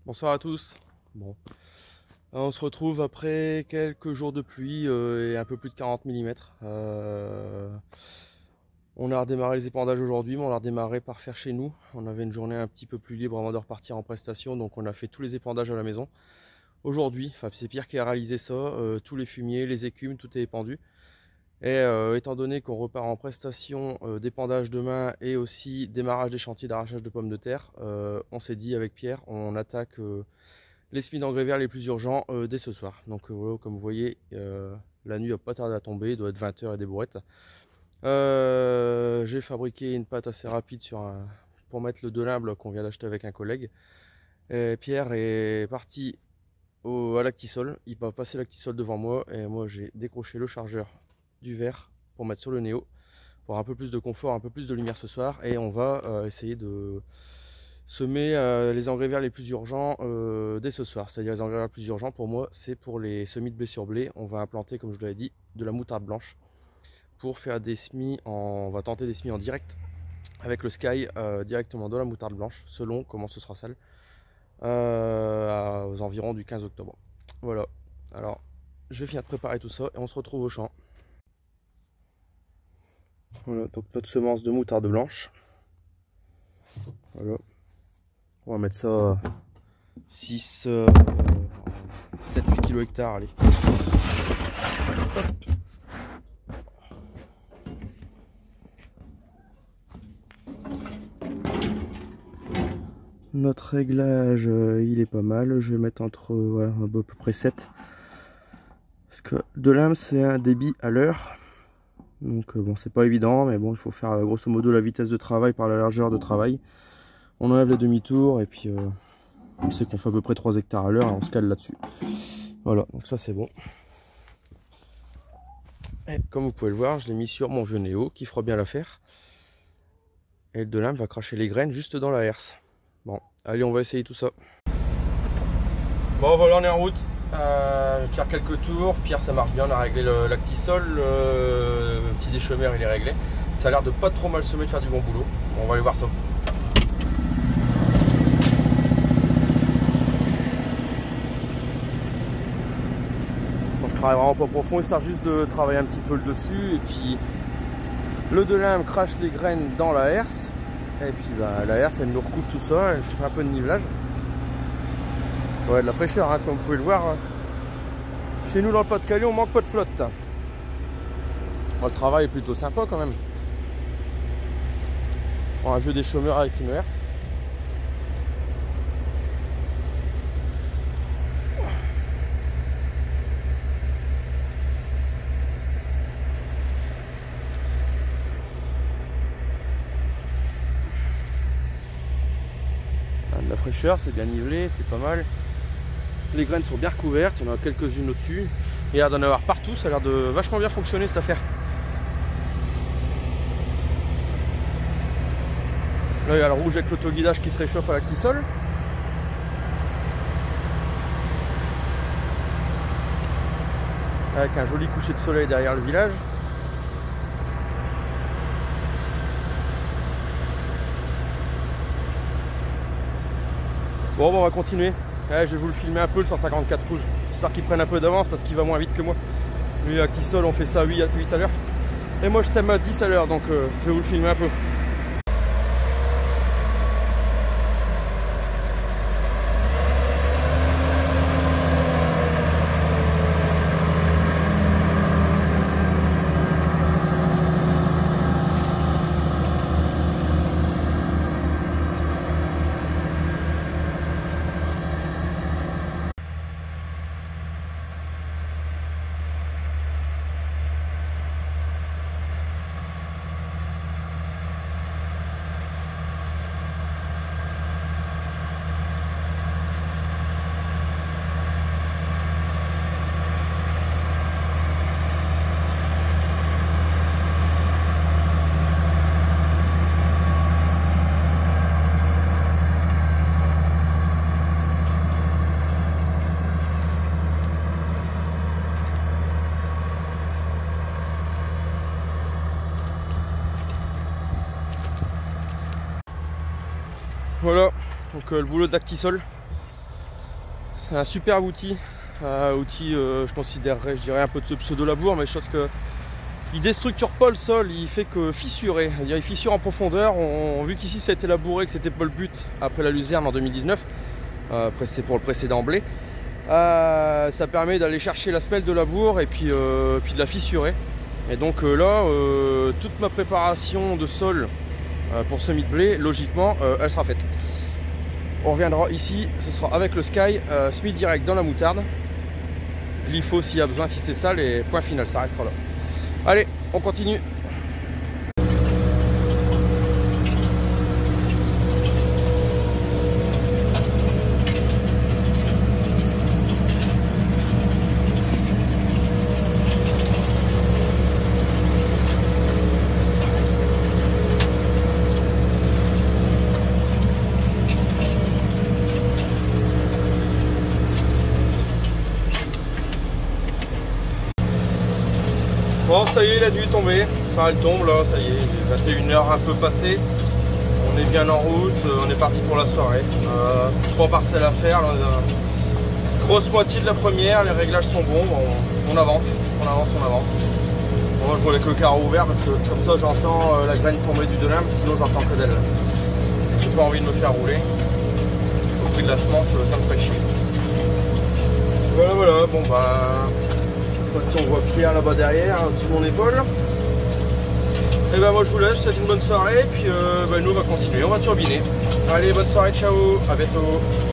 Bonsoir à tous. Bon, on se retrouve après quelques jours de pluie et un peu plus de 40 mm. On a redémarré les épandages aujourd'hui, mais on a redémarré par faire chez nous. On avait une journée un petit peu plus libre avant de repartir en prestation, donc on a fait tous les épandages à la maison. Aujourd'hui, enfin c'est Pierre qui a réalisé ça, tous les fumiers, les écumes, tout est épandu. Et étant donné qu'on repart en prestation d'épandage demain et aussi démarrage des chantiers d'arrachage de pommes de terre, on s'est dit avec Pierre, on attaque les semis d'engrais verts les plus urgents dès ce soir. Donc voilà, comme vous voyez, la nuit va pas tarder à tomber, il doit être 20 h et des bourrettes. J'ai fabriqué une pâte assez rapide pour mettre le delimble qu'on vient d'acheter avec un collègue. Et Pierre est parti à Lactisol, il va passer Lactisol devant moi et moi j'ai décroché le chargeur du verre pour mettre sur le Néo pour un peu plus de confort, un peu plus de lumière ce soir, et on va essayer de semer les engrais verts les plus urgents dès ce soir. C'est-à-dire les engrais verts les plus urgents pour moi, c'est pour les semis de blé sur blé. On va implanter, comme je vous l'avais dit, de la moutarde blanche pour faire des semis on va tenter des semis en direct avec le Sky directement de la moutarde blanche selon comment ce sera sale aux environs du 15 octobre. Voilà, alors je vais finir de préparer tout ça et on se retrouve au champ. Voilà, donc notre semence de moutarde blanche. Voilà. On va mettre ça 6, 7-8 kg hectare, allez. Hop. Notre réglage, il est pas mal. Je vais mettre entre à peu près 7. Parce que de lame, c'est un débit à l'heure. Donc bon, c'est pas évident, mais bon, il faut faire grosso modo la vitesse de travail par la largeur de travail. On enlève les demi-tours et puis on sait qu'on fait à peu près 3 hectares à l'heure et on se cale là-dessus. Voilà, donc ça c'est bon. Et comme vous pouvez le voir, je l'ai mis sur mon vieux Néo qui fera bien l'affaire. Et le de lame va cracher les graines juste dans la herse. Bon, allez, on va essayer tout ça. Bon, voilà, on est en route. Je vais faire quelques tours. Pierre, ça marche bien, on a réglé le lactisol. Le petit déchemeur, il est réglé. Ça a l'air de pas trop mal semer, de faire du bon boulot. Bon, on va aller voir ça. Bon, je travaille vraiment pas profond, histoire juste de travailler un petit peu le dessus. Et puis, le de lame crache les graines dans la herse. Et puis, bah, la herse, elle nous recouvre tout ça. Elle fait un peu de nivelage. Ouais, de la fraîcheur, hein, comme vous pouvez le voir. Chez nous, dans le Pas-de-Calais, on manque pas de flotte. Bon, le travail est plutôt sympa quand même. Bon, un vieux déchemeur avec une herse. De la fraîcheur, c'est bien nivelé, c'est pas mal. Les graines sont bien recouvertes, il y en a quelques-unes au-dessus. Il y a l'air d'en avoir partout, ça a l'air de vachement bien fonctionner cette affaire. Là, il y a le rouge avec l'autoguidage qui se réchauffe à lactisol. Avec un joli coucher de soleil derrière le village. Bon, on va continuer. Ouais, je vais vous le filmer un peu le 154 rouge, histoire qu'il prenne un peu d'avance parce qu'il va moins vite que moi. Lui, lactisol, on fait ça à 8 à l'heure. Et moi, je sème à 10 à l'heure, donc je vais vous le filmer un peu. Voilà, donc le boulot de lactisol. c'est un superbe outil. Je considérerais, je dirais un peu de pseudo-labour, mais chose que il déstructure pas le sol, il fait que fissurer. Il fissure en profondeur. Vu qu'ici ça a été labouré, que c'était pas le but après la luzerne en 2019, c'est pour le précédent blé. Ça permet d'aller chercher la semelle de labour et puis de la fissurer. Et donc là, toute ma préparation de sol pour semis de blé, logiquement, elle sera faite. On reviendra ici, ce sera avec le Sky, semis direct dans la moutarde. Glypho s'il y a besoin, si c'est sale, et point final, ça restera là. Allez, on continue. Bon, ça y est, la nuit est tombée. Enfin, elle tombe là, ça y est, 21h un peu passé. On est bien en route, on est parti pour la soirée. 3 parcelles à faire. Là, grosse moitié de la première, les réglages sont bons. On avance, on avance, on avance. Bon, moi, je roule avec le carreau ouvert parce que comme ça, j'entends la graine tomber du delimbe, sinon j'entends que d'elle. J'ai pas envie de me faire rouler. Au prix de la semence, ça me ferait chier. Voilà, voilà, bon bah. Si on voit Pierre là-bas derrière, au-dessus de mon épaule. Et ben moi je vous laisse, je vous souhaite une bonne soirée, et puis nous on va continuer, on va turbiner. Allez, bonne soirée, ciao, à bientôt.